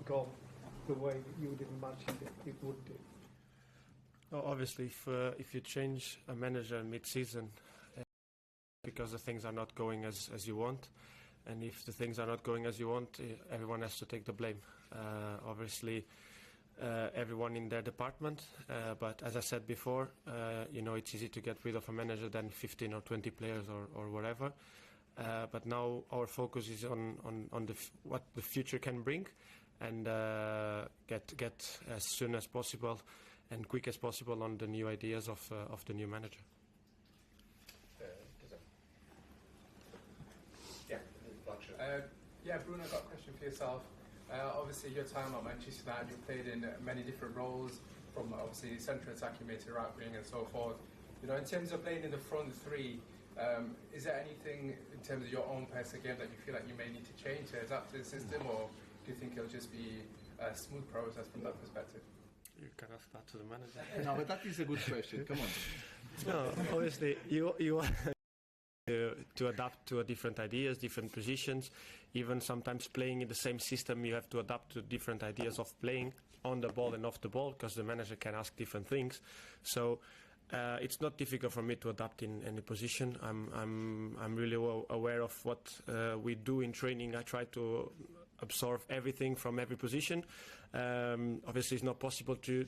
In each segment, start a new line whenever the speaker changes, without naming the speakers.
gone the way that you didn't imagine it would do?
Obviously, if you change a manager mid-season because the things are not going as you want, and if the things are not going as you want, everyone has to take the blame. Obviously, everyone in their department, but as I said before, it's easy to get rid of a manager than 15 or 20 players or whatever. But now our focus is on what the future can bring, and get as soon as possible and quick as possible on the new ideas of the new manager.
Bruno, I've got a question for yourself. Obviously, your time at Manchester United, you played in many different roles, from obviously central attacking mid to right wing and so forth. In terms of playing in the front three, is there anything in terms of your own personal game that you feel like you may need to change to adapt to the system, or do you think it'll just be a smooth process from that perspective?
You can ask that to the manager.
No, but that is a good question. Come on.
No, obviously you to adapt to different ideas, different positions. Even sometimes playing in the same system, you have to adapt to different ideas of playing on the ball and off the ball, because the manager can ask different things. So it's not difficult for me to adapt in any position. I'm really aware of what we do in training. I try to absorb everything from every position. Obviously, it's not possible to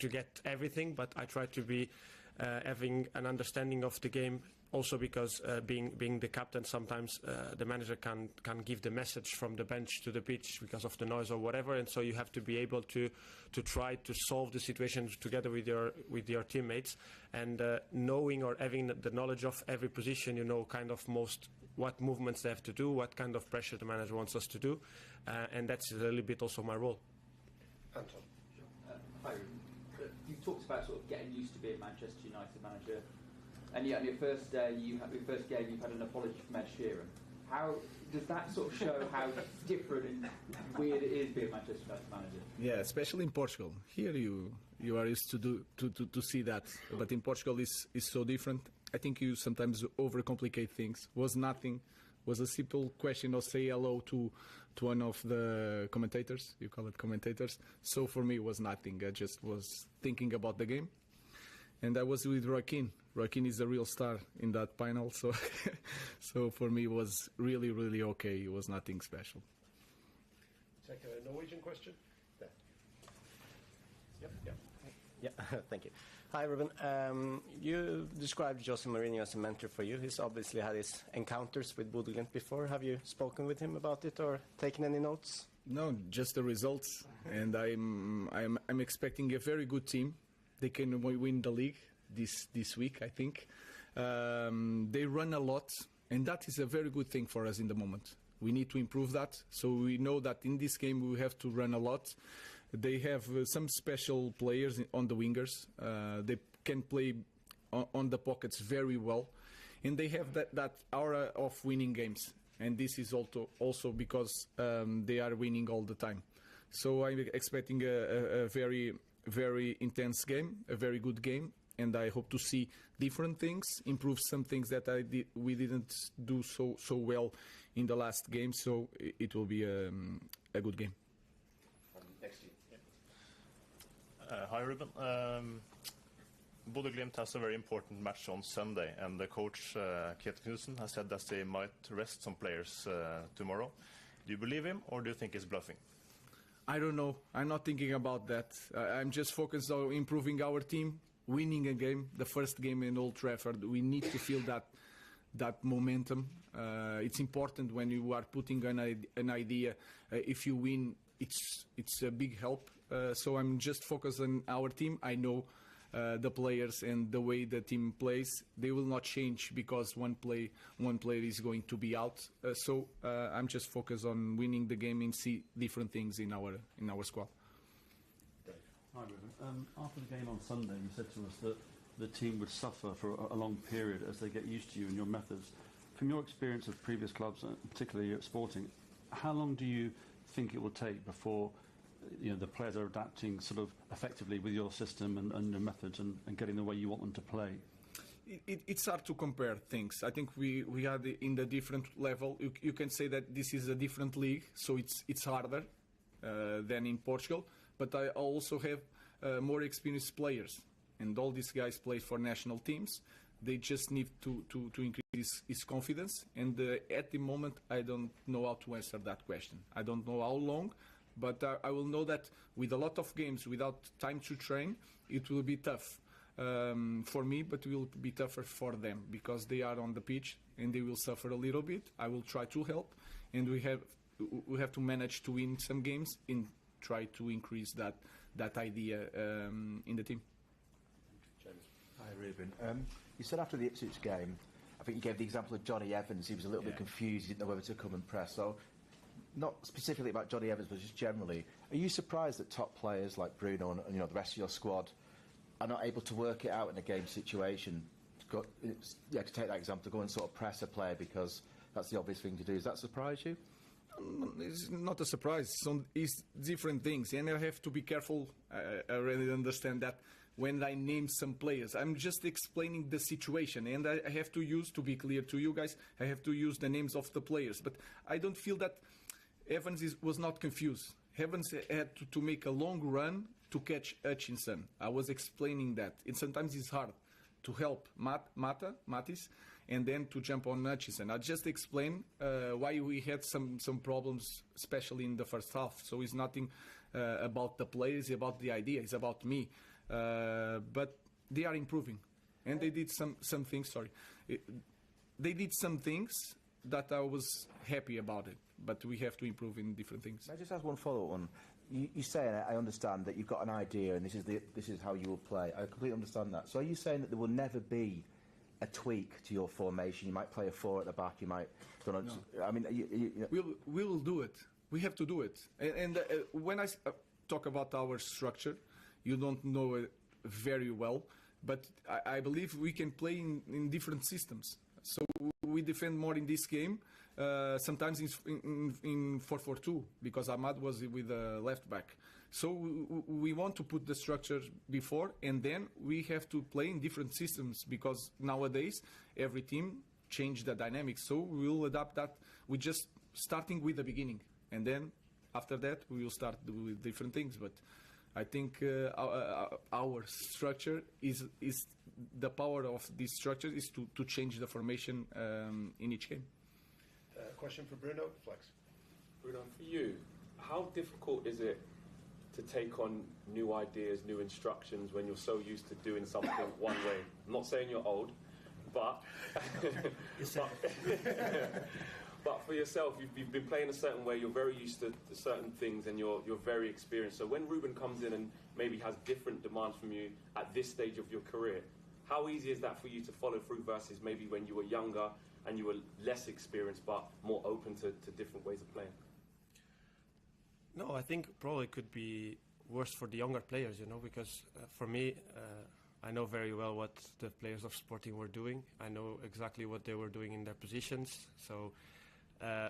get everything, but I try to be having an understanding of the game. Also, because being the captain, sometimes the manager can give the message from the bench to the pitch because of the noise or whatever, and so you have to be able to try to solve the situation together with your teammates, and knowing or having the knowledge of every position, kind of most what movements they have to do, what kind of pressure the manager wants us to do, and that's a little bit also my role.
Anton.
Hi, Ruben. You talked about sort of getting used to being Manchester United manager. And yet, on your first day, your first game, you've had an apology from Ed Sheeran. How does that sort of show how different and weird it is being Manchester United manager?
Yeah, especially in Portugal. Here you are used to see that, but in Portugal is so different. I think you sometimes overcomplicate things. Was nothing. Was a simple question or say hello to one of the commentators. You call it commentators. So for me, it was nothing. I just was thinking about the game. And I was with Joaquin. Joaquin is a real star in that panel, so so for me it was really, really okay. It was nothing special.
Take a Norwegian question. There. Yep.
Yeah, thank you. Hi, Ruben. You described Jose Mourinho as a mentor for you. He's obviously had his encounters with Bodo before. Have you spoken with him about it or taken any notes?
No, just the results. And I'm expecting a very good team. They can win the league this week, I think. They run a lot, and that is a very good thing for us in the moment. We need to improve that. So we know that in this game we have to run a lot. They have some special players on the wingers. They can play on the pockets very well, and they have that aura of winning games. And this is also because they are winning all the time. So I'm expecting a very, very intense game, a very good game, and I hope to see different things, improve some things that we didn't do so well in the last game. So it will be a good game.
Next to you.
Hi, Ruben. Bodo Glimt has a very important match on Sunday, and the coach, Kjetil Knutsen, has said that they might rest some players tomorrow. Do you believe him, or do you think he's bluffing?
I don't know. I'm not thinking about that. I'm just focused on improving our team, winning a game, the first game in Old Trafford. We need to feel that momentum. It's important when you are putting an idea. If you win, it's a big help. So I'm just focused on our team. I know the players and the way the team plays. They will not change because one player is going to be out. So I'm just focused on winning the game and see different things in our squad.
Hi, Ruben. After the game on Sunday, you said to us that the team would suffer for a long period as they get used to you and your methods. From your experience of previous clubs, particularly at Sporting, how long do you think it will take before the players are adapting sort of effectively with your system and your methods and getting the way you want them to play?
It's hard to compare things. I think we are in the different level. You can say that this is a different league, so it's harder. than in Portugal, but I also have more experienced players, and all these guys play for national teams. They just need to increase his confidence, and at the moment I don't know how to answer that question. I don't know how long, but I will know that with a lot of games without time to train, it will be tough for me, but it will be tougher for them because they are on the pitch and they will suffer a little bit. I will try to help, and we have to manage to win some games and try to increase that idea in the team.
Hi, Ruben. You said after the Ipswich game, I think you gave the example of Johnny Evans. He was a little bit confused. He didn't know whether to come and press. So, not specifically about Johnny Evans, but just generally, are you surprised that top players like Bruno and the rest of your squad are not able to work it out in a game situation? To take that example, to go and sort of press a player because that's the obvious thing to do. Does that surprise you?
It's not a surprise. It's different things, and I have to be careful. I really understand that. When I name some players, I'm just explaining the situation, and I have to be clear to you guys, I have to use the names of the players. But I don't feel that Evans was not confused. Evans had to make a long run to catch Hutchinson. I was explaining that. And sometimes it's hard to help Matis, and then to jump on Hutchinson. I just explained why we had some problems, especially in the first half. So it's nothing about the players, it's about the idea, it's about me. But they are improving, and they did some things. They did some things that I was happy about it. But we have to improve in different things.
Can I just ask one follow-up one? You say, and I understand that you've got an idea, and this is how you will play. I completely understand that. So are you saying that there will never be a tweak to your formation? You might play a 4 at the back. You might. No. I mean,
we will do it. We have to do it. And when I talk about our structure, you don't know it very well, but I believe we can play in different systems. So we defend more in this game, sometimes in 4-4-2, because Ahmad was with the left back. So we want to put the structure before, and then we have to play in different systems, because nowadays every team changed the dynamics. So we will adapt that. We're just starting with the beginning, and then after that we will start with different things. But I think our structure is the power of this structure is to change the formation in each game.
Question for Bruno, Flex.
Bruno, for you, how difficult is it to take on new ideas, new instructions when you're so used to doing something one way? I'm not saying you're old, but but for yourself, you've been playing a certain way, you're very used to certain things, and you're very experienced. So when Ruben comes in and maybe has different demands from you at this stage of your career, how easy is that for you to follow through versus maybe when you were younger and you were less experienced but more open to different ways of playing?
No, I think probably could be worse for the younger players, because for me, I know very well what the players of Sporting were doing. I know exactly what they were doing in their positions. So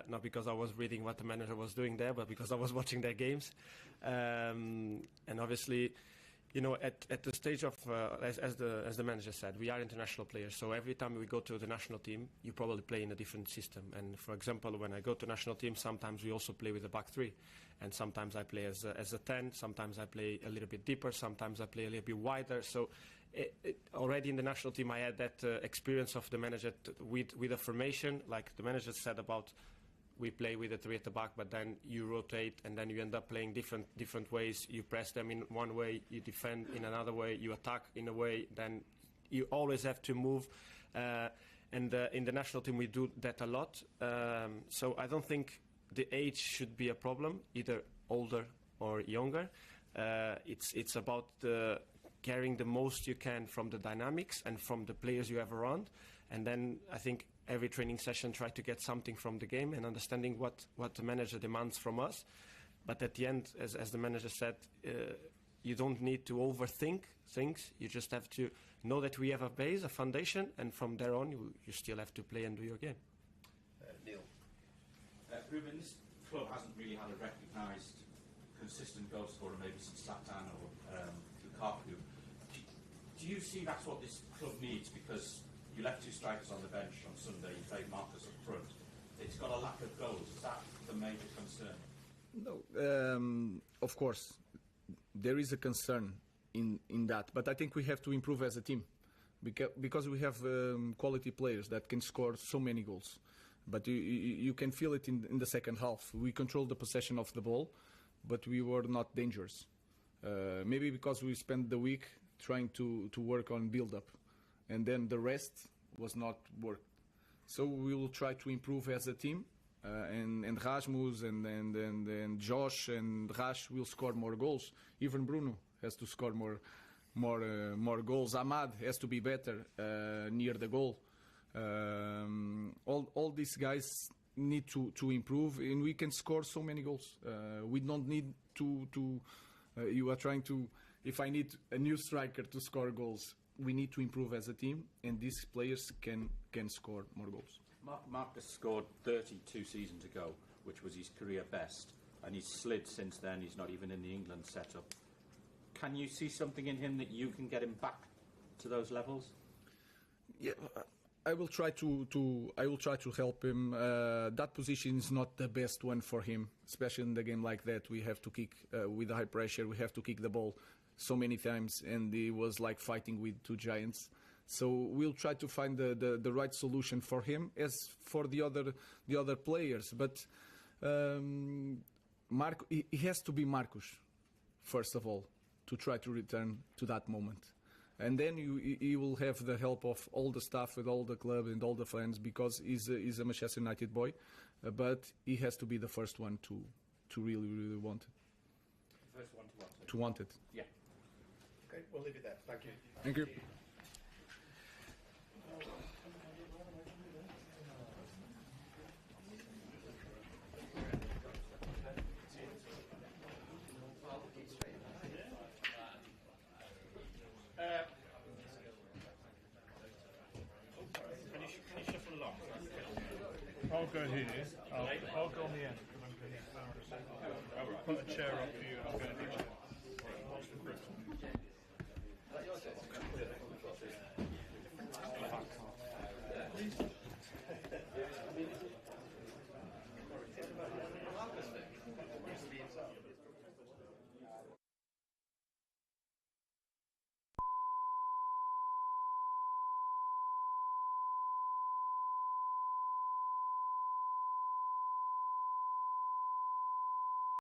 not because I was reading what the manager was doing there, but because I was watching their games. And obviously, at the stage of, as the manager said, we are international players. So every time we go to the national team, you probably play in a different system. And for example, when I go to national team, sometimes we also play with a back 3. And sometimes I play as a 10. Sometimes I play a little bit deeper. Sometimes I play a little bit wider. So already in the national team, I had that experience of the manager with a formation, like the manager said about we play with a 3 at the back, but then you rotate and then you end up playing different ways. You press them in one way, you defend in another way, you attack in a way. Then you always have to move. And in the national team, we do that a lot. So I don't think the age should be a problem, either older or younger. It's about carrying the most you can from the dynamics and from the players you have around. And then I think every training session try to get something from the game and understanding what the manager demands from us. But at the end, as the manager said, you don't need to overthink things. You just have to know that we have a base, a foundation, and from there on, you still have to play and do your game.
Neil.
Ruben, this club hasn't really had a recognised consistent goal scorer maybe since Zlatan or Lukaku. Do you see that's what this club needs? Because you left 2 strikers on the bench on Sunday, you played Marcus up front. It's got a lack of goals. Is that the major concern?
No, of course, there is a concern in that, but I think we have to improve as a team because we have quality players that can score so many goals. But you can feel it in the second half. We controlled the possession of the ball, but we were not dangerous. Maybe because we spent the week trying to work on build-up, and then the rest was not worked. So we will try to improve as a team, and Rasmus and Josh and Rash will score more goals. Even Bruno has to score more goals. Ahmad has to be better near the goal. All these guys need to improve, and we can score so many goals. We don't need to you are trying to, if I need a new striker to score goals, we need to improve as a team, and these players can score more goals.
Marcus scored 32 seasons ago, which was his career best, and he's slid since then. He's not even in the England setup. Can you see something in him that you can get him back to those levels?
Yeah, I will try to help him. That position is not the best one for him, especially in the game like that. We have to kick with high pressure. We have to kick the ball so many times, and he was like fighting with two giants. So we'll try to find the right solution for him as for the other players. But he has to be Marcus first of all to try to return to that moment. And then you will have the help of all the staff with all the club and all the fans, because he's a Manchester United boy, but he has to be the first one to really want it.
First one to want it.
To want it.
Yeah.
Okay, we'll leave it there. Thank you.
Thank you.
I'll go here. I'll go on the end. I'll put a chair up for you and I'll go in the chair.